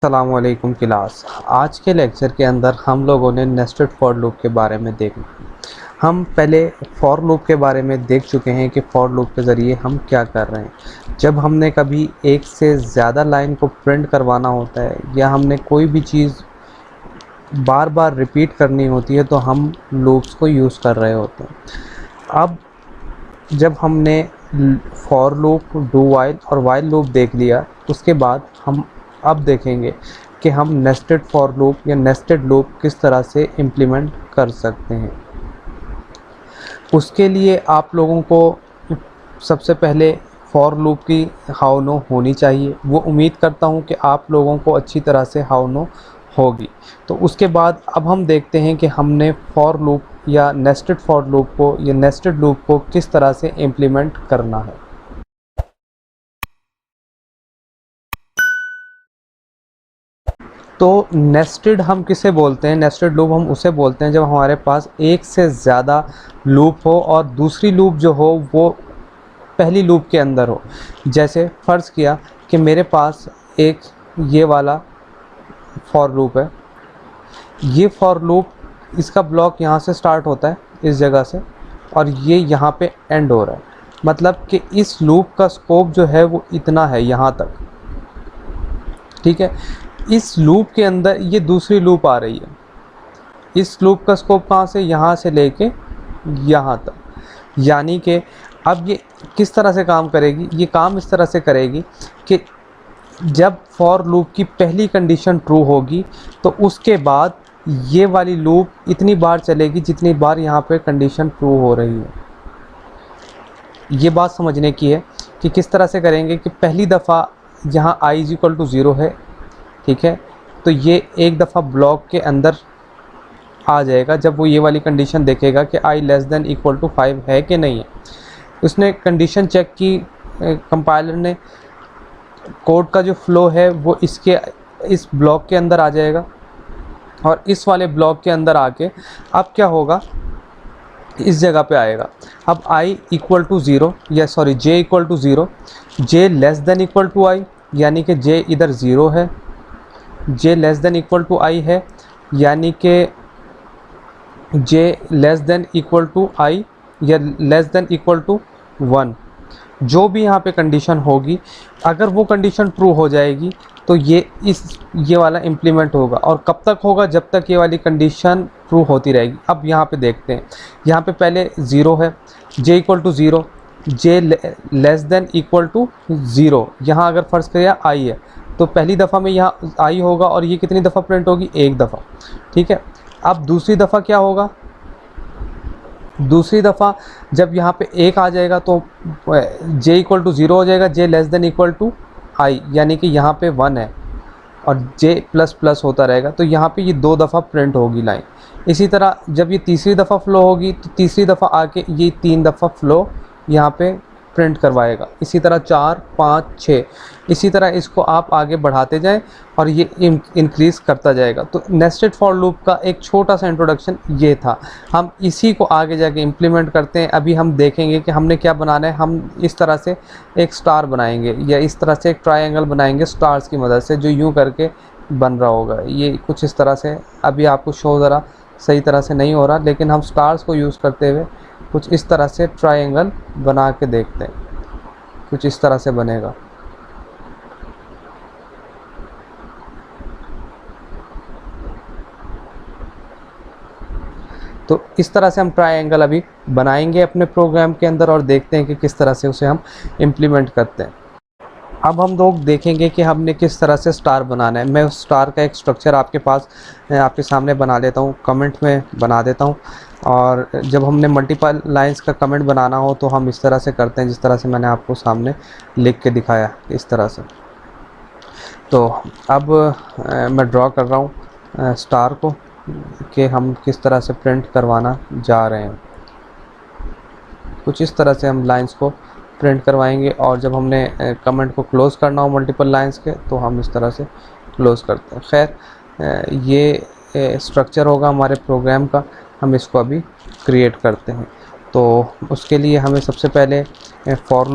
अस्सलामुअलैकुम क्लास। आज के लेक्चर के अंदर हम लोगों ने नेस्टेड फॉर लूप के बारे में देखा। हम पहले फॉर लूप के बारे में देख चुके हैं कि फॉर लूप के ज़रिए हम क्या कर रहे हैं। जब हमने कभी एक से ज़्यादा लाइन को प्रिंट करवाना होता है या हमने कोई भी चीज़ बार बार रिपीट करनी होती है तो हम लूप्स को यूज़ कर रहे होते हैं। अब जब हमने फॉर लूप, डू वाइल और वाइल लूप देख लिया, उसके बाद हम अब देखेंगे कि हम नेस्टेड फॉर लूप या नेस्टेड लूप किस तरह से इम्प्लीमेंट कर सकते हैं। उसके लिए आप लोगों को सबसे पहले फॉर लूप की हाउ नो होनी चाहिए। वो उम्मीद करता हूँ कि आप लोगों को अच्छी तरह से हाउ नो होगी। तो उसके बाद अब हम देखते हैं कि हमने फॉर लूप या नेस्टेड फॉर लूप को या नेस्टेड लूप को किस तरह से इम्प्लीमेंट करना है। तो नेस्टेड हम किसे बोलते हैं? नेस्टेड लूप हम उसे बोलते हैं जब हमारे पास एक से ज़्यादा लूप हो और दूसरी लूप जो हो वो पहली लूप के अंदर हो। जैसे फ़र्ज़ किया कि मेरे पास एक ये वाला फॉर लूप है। ये फॉर लूप, इसका ब्लॉक यहाँ से स्टार्ट होता है इस जगह से और ये यहाँ पे एंड हो रहा है। मतलब कि इस लूप का स्कोप जो है वो इतना है यहाँ तक। ठीक है, इस लूप के अंदर ये दूसरी लूप आ रही है। इस लूप का स्कोप कहाँ से? यहाँ से लेके यहाँ तक। यानी कि अब ये किस तरह से काम करेगी? ये काम इस तरह से करेगी कि जब फॉर लूप की पहली कंडीशन ट्रू होगी तो उसके बाद ये वाली लूप इतनी बार चलेगी जितनी बार यहाँ पे कंडीशन ट्रू हो रही है। ये बात समझने की है कि किस तरह से करेंगे कि पहली दफ़ा यहाँ i इज इक्वल टू 0 है। ठीक है, तो ये एक दफ़ा ब्लॉक के अंदर आ जाएगा जब वो ये वाली कंडीशन देखेगा कि i less than equal to 5 है कि नहीं है। उसने कंडीशन चेक की, कंपाइलर ने कोड का जो फ्लो है वो इस ब्लॉक के अंदर आ जाएगा और इस वाले ब्लॉक के अंदर आके अब क्या होगा, इस जगह पे आएगा। अब i इक्वल टू 0 या sorry j equal to 0, j less than equal to i, यानी कि j इधर 0 है, j less than equal to i है, यानी कि j less than equal to i या लेस देन इक्वल टू 1। जो भी यहाँ पे कंडीशन होगी, अगर वो कंडीशन ट्रू हो जाएगी तो ये वाला इम्प्लीमेंट होगा। और कब तक होगा? जब तक ये वाली कंडीशन ट्रू होती रहेगी। अब यहाँ पे देखते हैं, यहाँ पे पहले 0 है, j equal to 0, j less than equal to 0। यहाँ अगर फ़र्ज़ किया i है तो पहली दफ़ा में यहाँ i होगा और ये कितनी दफ़ा प्रिंट होगी? एक दफ़ा। ठीक है, अब दूसरी दफ़ा क्या होगा? दूसरी दफ़ा जब यहाँ पे 1 आ जाएगा तो j इक्वल टू 0 हो जाएगा, j less than equal to i, यानी कि यहाँ पे 1 है और j प्लस प्लस होता रहेगा। तो यहाँ पे ये 2 दफ़ा प्रिंट होगी लाइन। इसी तरह जब ये तीसरी दफ़ा फ़्लो होगी तो तीसरी दफ़ा आके ये 3 दफ़ा फ़्लो यहाँ पे प्रिंट करवाएगा। इसी तरह 4, 5, 6, इसी तरह इसको आप आगे बढ़ाते जाएं और ये इंक्रीज़ करता जाएगा। तो नेस्टेड फॉर लूप का एक छोटा सा इंट्रोडक्शन ये था। हम इसी को आगे जाके इम्प्लीमेंट करते हैं। अभी हम देखेंगे कि हमने क्या बनाना है। हम इस तरह से एक स्टार बनाएंगे या इस तरह से एक ट्रायंगल बनाएंगे स्टार्स की मदद से, जो यूँ करके बन रहा होगा। ये कुछ इस तरह से, अभी आपको शो ज़रा सही तरह से नहीं हो रहा, लेकिन हम स्टार्स को यूज़ करते हुए कुछ इस तरह से ट्रायंगल बना के देखते हैं। कुछ इस तरह से बनेगा। तो इस तरह से हम ट्रायंगल अभी बनाएंगे अपने प्रोग्राम के अंदर और देखते हैं कि किस तरह से उसे हम इम्प्लीमेंट करते हैं। अब हम लोग देखेंगे कि हमने किस तरह से स्टार बनाना है। मैं उस स्टार का एक स्ट्रक्चर आपके सामने बना लेता हूँ, कमेंट में बना देता हूँ। और जब हमने मल्टीपल लाइंस का कमेंट बनाना हो तो हम इस तरह से करते हैं, जिस तरह से मैंने आपको सामने लिख के दिखाया, इस तरह से। तो अब मैं ड्रॉ कर रहा हूँ स्टार को कि हम किस तरह से प्रिंट करवाना जा रहे हैं। कुछ इस तरह से हम लाइंस को प्रिंट करवाएंगे और जब हमने कमेंट को क्लोज़ करना हो मल्टीपल लाइंस के तो हम इस तरह से क्लोज़ करते हैं। खैर, ये स्ट्रक्चर होगा हमारे प्रोग्राम का। हम इसको अभी क्रिएट करते हैं। तो उसके लिए हमें सबसे पहले फॉर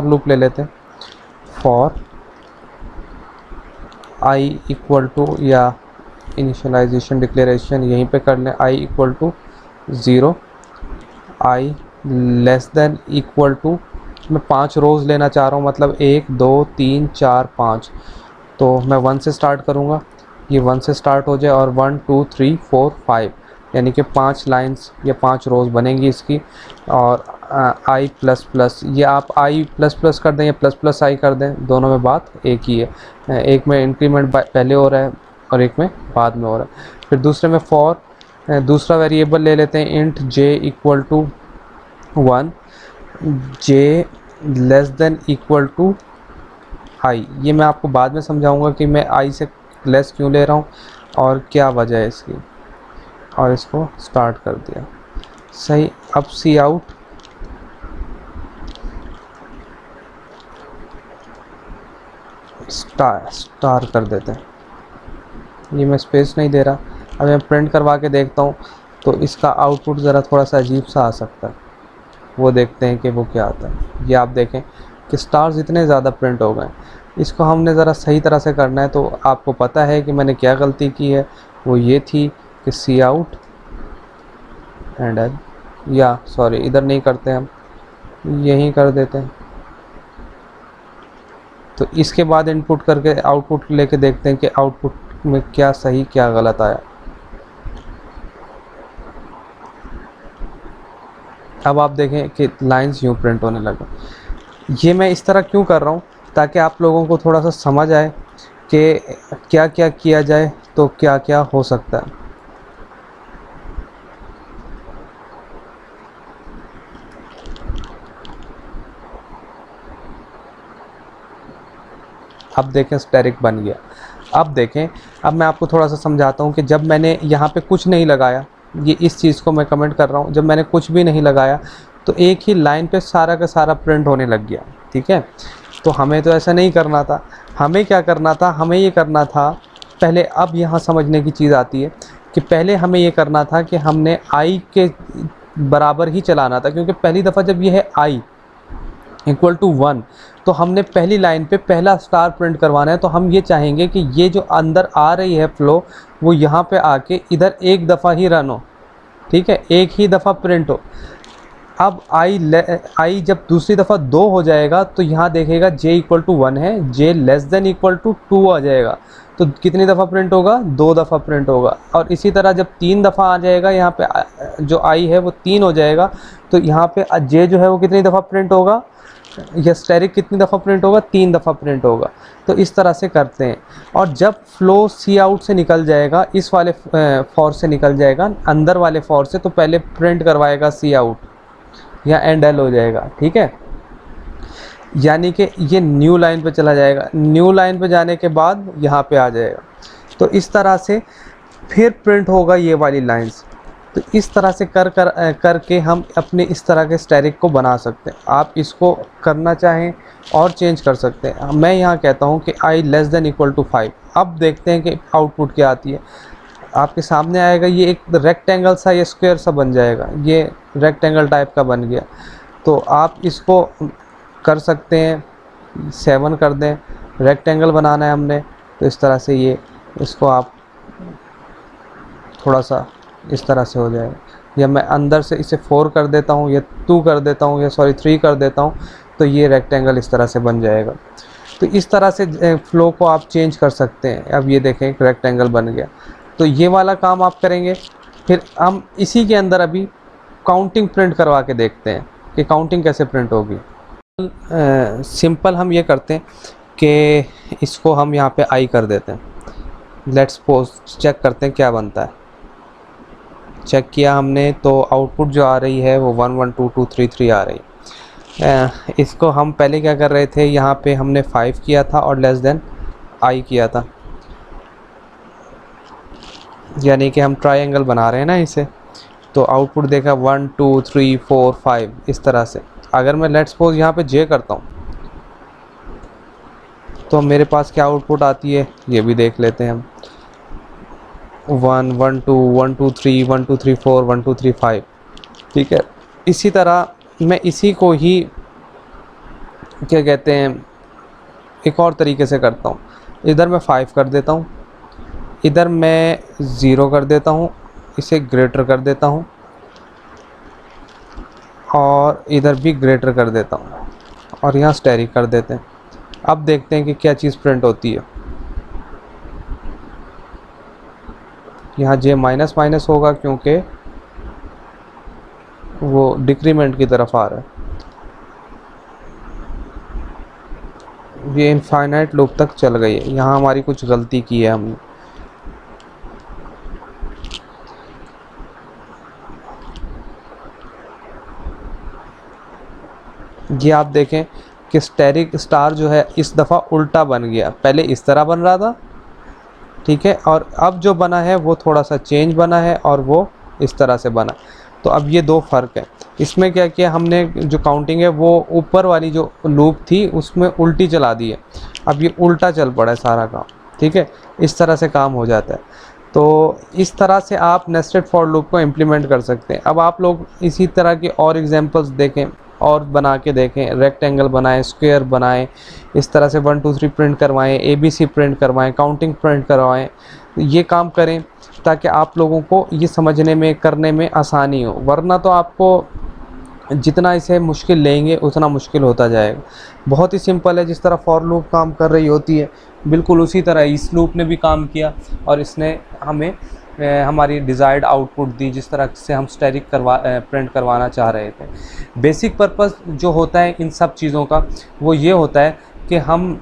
लूप ले लेते हैं। फॉर आई इक्वल टू, या इनिशियलाइजेशन डिक्लेरेशन यहीं पे कर लें, I equal to 0, I less than equal to, मैं 5 रोज़ लेना चाह रहा हूँ, मतलब 1 2 3 4 5, तो मैं 1 से स्टार्ट करूँगा, ये 1 से स्टार्ट हो जाए और 1 2 3 4 5, यानी कि 5 लाइंस या 5 रोज़ बनेंगी इसकी। और आई प्लस प्लस, ये आप आई प्लस प्लस कर दें या प्लस प्लस आई कर दें, दोनों में बात एक ही है। एक में इंक्रीमेंट पहले हो रहा है और एक में बाद में हो रहा है। फिर दूसरे में फॉर, दूसरा वेरिएबल ले लेते हैं int J equal to 1, J less than equal to I. ये मैं आपको बाद में समझाऊंगा कि मैं आई से लेस क्यों ले रहा हूँ और क्या वजह है इसकी। और इसको स्टार्ट कर दिया, सही। अब सी आउट, स्टार कर देते हैं, ये मैं स्पेस नहीं दे रहा। अब मैं प्रिंट करवा के देखता हूँ तो इसका आउटपुट ज़रा थोड़ा सा अजीब सा आ सकता है, वो देखते हैं कि वो क्या आता है। ये आप देखें कि स्टार्स इतने ज़्यादा प्रिंट हो गए। इसको हमने ज़रा सही तरह से करना है, तो आपको पता है कि मैंने क्या गलती की है, वो ये थी कि सी आउट एंड एल, या सॉरी इधर नहीं करते हम, यहीं कर देते हैं। तो इसके बाद इनपुट करके आउटपुट लेके देखते हैं कि आउटपुट में क्या सही क्या गलत आया। अब आप देखें कि लाइंस यूँ प्रिंट होने लगे। ये मैं इस तरह क्यों कर रहा हूँ, ताकि आप लोगों को थोड़ा सा समझ आए कि क्या क्या किया जाए तो क्या क्या हो सकता है। अब देखें स्टैटिक बन गया। अब देखें, अब मैं आपको थोड़ा सा समझाता हूँ कि जब मैंने यहाँ पे कुछ नहीं लगाया, ये इस चीज़ को मैं कमेंट कर रहा हूँ, जब मैंने कुछ भी नहीं लगाया तो एक ही लाइन पे सारा का सारा प्रिंट होने लग गया, ठीक है। तो हमें तो ऐसा नहीं करना था। हमें क्या करना था, हमें ये करना था पहले, अब यहाँ समझने की चीज़ आती है कि पहले हमें ये करना था कि हमने आई के बराबर ही चलाना था, क्योंकि पहली दफ़ा जब ये है आई इक्वल टू 1, तो हमने पहली लाइन पे पहला स्टार प्रिंट करवाना है। तो हम ये चाहेंगे कि ये जो अंदर आ रही है फ्लो, वो यहाँ पे आके इधर एक दफ़ा ही रन हो, ठीक है, एक ही दफ़ा प्रिंट हो। अब आई जब दूसरी दफ़ा 2 हो जाएगा तो यहाँ देखेगा j इक्वल टू 1 है, j less than equal to 2 आ जाएगा, तो कितनी दफ़ा प्रिंट होगा, 2 दफ़ा प्रिंट होगा। और इसी तरह जब 3 दफ़ा आ जाएगा, यहाँ पे जो आई है वो 3 हो जाएगा, तो यहाँ पे j जो है वो कितनी दफ़ा प्रिंट होगा, या स्टैटिक कितनी दफ़ा प्रिंट होगा, 3 दफ़ा प्रिंट होगा। तो इस तरह से करते हैं। और जब फ्लो सी आउट से निकल जाएगा, इस वाले फॉर से निकल जाएगा, अंदर वाले फॉर से, तो पहले प्रिंट करवाएगा सी आउट या एंड एल हो जाएगा, ठीक है। यानी कि ये न्यू लाइन पे चला जाएगा, न्यू लाइन पे जाने के बाद यहाँ पे आ जाएगा। तो इस तरह से फिर प्रिंट होगा ये वाली लाइंस। तो इस तरह से करके हम अपने इस तरह के स्टैटिक को बना सकते हैं। आप इसको करना चाहें और चेंज कर सकते हैं। मैं यहाँ कहता हूँ कि आई लेस देन इक्वल टू 5। अब देखते हैं कि आउटपुट क्या आती है। आपके सामने आएगा, ये एक रेक्टेंगल सा या स्क्वायर सा बन जाएगा, ये रेक्टेंगल टाइप का बन गया। तो आप इसको कर सकते हैं, 7 कर दें, रेक्टेंगल बनाना है हमने, तो इस तरह से ये इसको आप थोड़ा सा इस तरह से हो जाएगा। या मैं अंदर से इसे 4 कर देता हूँ, या 2 कर देता हूँ, या सॉरी 3 कर देता हूँ, तो ये रेक्टेंगल इस तरह से बन जाएगा। तो इस तरह से फ्लो को आप चेंज कर सकते हैं। अब ये देखें एक रेक्टेंगल बन गया। तो ये वाला काम आप करेंगे। फिर हम इसी के अंदर अभी काउंटिंग प्रिंट करवा के देखते हैं कि काउंटिंग कैसे प्रिंट होगी। सिंपल हम ये करते हैं कि इसको हम यहाँ पे आई कर देते हैं। लेट्स सपोज चेक करते हैं क्या बनता है। चेक किया हमने तो आउटपुट जो आ रही है वो 1 1 2 2 3 3 आ रही है। इसको हम पहले क्या कर रहे थे, यहाँ पे हमने 5 किया था और लेस देन आई किया था, यानी कि हम ट्रायंगल बना रहे हैं ना इसे। तो आउटपुट देखा 1 2 3 4 5 इस तरह से। अगर मैं लेट्स सपोज यहाँ पे जे करता हूँ तो मेरे पास क्या आउटपुट आती है ये भी देख लेते हैं हम। 1 1 2 1 2 3 1 2 3 4 1 2 3 5, ठीक है। इसी तरह मैं इसी को ही क्या कहते हैं एक और तरीके से करता हूँ। इधर मैं 5 कर देता हूँ, इधर मैं 0 कर देता हूँ, इसे ग्रेटर कर देता हूँ और इधर भी ग्रेटर कर देता हूँ और यहाँ स्टेरिक कर देते हैं। अब देखते हैं कि क्या चीज़ प्रिंट होती है। यहाँ जे माइनस माइनस होगा क्योंकि वो डिक्रीमेंट की तरफ आ रहा है। ये इनफाइनाइट लूप तक चल गई है, यहाँ हमारी कुछ गलती की है हमने। ये आप देखें कि स्टेरिक स्टार जो है इस दफ़ा उल्टा बन गया, पहले इस तरह बन रहा था, ठीक है, और अब जो बना है वो थोड़ा सा चेंज बना है और वो इस तरह से बना। तो अब ये दो फ़र्क है। इसमें क्या किया हमने, जो काउंटिंग है वो ऊपर वाली जो लूप थी उसमें उल्टी चला दी है, अब ये उल्टा चल पड़ा है सारा काम, ठीक है, इस तरह से काम हो जाता है। तो इस तरह से आप नेस्टेड फॉर लूप को इम्प्लीमेंट कर सकते हैं। अब आप लोग इसी तरह के और एग्जांपल्स देखें और बना के देखें, रेक्टेंगल बनाएं, स्क्वायर बनाएं, इस तरह से 1 2 3 प्रिंट करवाएं, ABC प्रिंट करवाएं, काउंटिंग प्रिंट करवाएं, ये काम करें ताकि आप लोगों को ये समझने में, करने में आसानी हो। वरना तो आपको जितना इसे मुश्किल लेंगे उतना मुश्किल होता जाएगा। बहुत ही सिंपल है, जिस तरह फॉर लूप काम कर रही होती है बिल्कुल उसी तरह इस लूप ने भी काम किया और इसने हमें हमारी डिज़ायर्ड आउटपुट दी, जिस तरह से हम स्टेरिक प्रिंट करवाना चाह रहे थे। बेसिक पर्पस जो होता है इन सब चीज़ों का वो ये होता है कि हम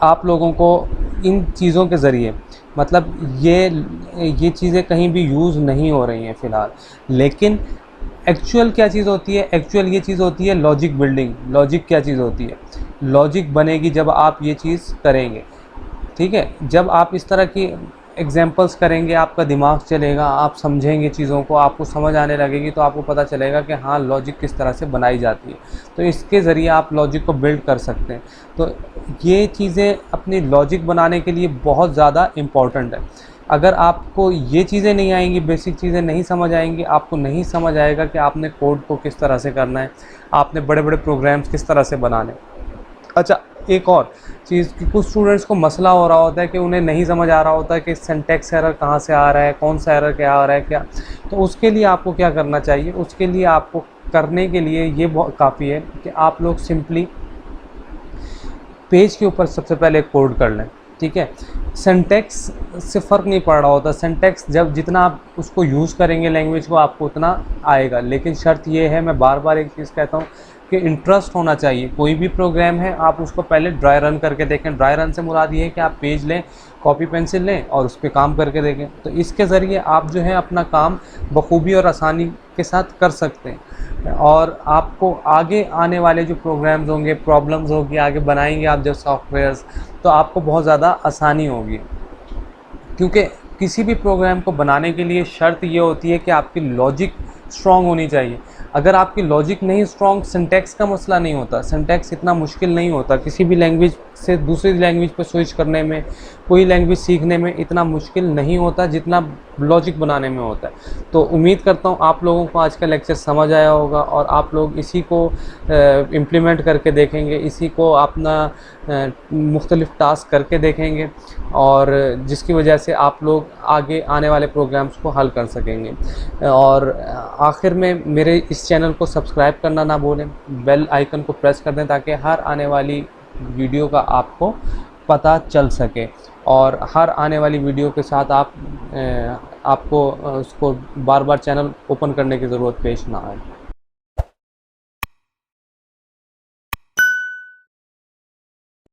आप लोगों को इन चीज़ों के ज़रिए, मतलब ये चीज़ें कहीं भी यूज़ नहीं हो रही हैं फ़िलहाल, लेकिन एक्चुअल क्या चीज़ होती है, एक्चुअल ये चीज़ होती है लॉजिक बिल्डिंग। लॉजिक क्या चीज़ होती है, लॉजिक बनेगी जब आप ये चीज़ करेंगे, ठीक है। जब आप इस तरह की एग्जांपल्स करेंगे, आपका दिमाग चलेगा, आप समझेंगे चीज़ों को, आपको समझ आने लगेगी, तो आपको पता चलेगा कि हाँ लॉजिक किस तरह से बनाई जाती है। तो इसके ज़रिए आप लॉजिक को बिल्ड कर सकते हैं। तो ये चीज़ें अपनी लॉजिक बनाने के लिए बहुत ज़्यादा इम्पॉर्टेंट है। अगर आपको ये चीज़ें नहीं आएंगी, बेसिक चीज़ें नहीं समझ आएंगी, आपको नहीं समझ आएगा कि आपने कोड को किस तरह से करना है, आपने बड़े बड़े प्रोग्राम्स किस तरह से बनाने। अच्छा, एक और चीज़ कि कुछ स्टूडेंट्स को मसला हो रहा होता है कि उन्हें नहीं समझ आ रहा होता है कि सिंटैक्स एरर कहाँ से आ रहा है, कौन सा एरर क्या आ रहा है क्या। तो उसके लिए आपको क्या करना चाहिए, उसके लिए आपको करने के लिए ये बहुत काफ़ी है कि आप लोग सिंपली पेज के ऊपर सबसे पहले कोड कर लें, ठीक है। सिंटैक्स से फ़र्क नहीं पड़ रहा होता, सिंटैक्स जब जितना आप उसको यूज़ करेंगे लैंग्वेज को आपको उतना आएगा, लेकिन शर्त ये है, मैं बार बार एक चीज़ कहता हूँ कि इंटरेस्ट होना चाहिए। कोई भी प्रोग्राम है आप उसको पहले ड्राई रन करके देखें। ड्राई रन से मुराद ये है कि आप पेज लें, कॉपी पेंसिल लें और उस पर काम करके देखें। तो इसके ज़रिए आप जो है अपना काम बखूबी और आसानी के साथ कर सकते हैं और आपको आगे आने वाले जो प्रोग्राम्स होंगे, प्रॉब्लम्स होगी, आगे बनाएंगे आप जब सॉफ्टवेयर्स, तो आपको बहुत ज़्यादा आसानी होगी। क्योंकि किसी भी प्रोग्राम को बनाने के लिए शर्त ये होती है कि आपकी लॉजिक स्ट्रॉन्ग होनी चाहिए। अगर आपकी लॉजिक नहीं स्ट्रॉन्ग, सिंटैक्स का मसला नहीं होता, सिंटैक्स इतना मुश्किल नहीं होता, किसी भी लैंग्वेज से दूसरी लैंग्वेज पर स्विच करने में, कोई लैंग्वेज सीखने में इतना मुश्किल नहीं होता जितना लॉजिक बनाने में होता है। तो उम्मीद करता हूँ आप लोगों को आज का लेक्चर समझ आया होगा और आप लोग इसी को इम्प्लीमेंट करके देखेंगे, इसी को अपना मुख्तलिफ टास्क करके देखेंगे और जिसकी वजह से आप लोग आगे आने वाले प्रोग्राम्स को हल कर सकेंगे। और आखिर में मेरे इस चैनल को सब्सक्राइब करना ना भूलें, बेल आइकन को प्रेस कर दें ताकि हर आने वाली वीडियो का आपको पता चल सके और हर आने वाली वीडियो के साथ आपको उसको बार बार चैनल ओपन करने की ज़रूरत पेश ना आए।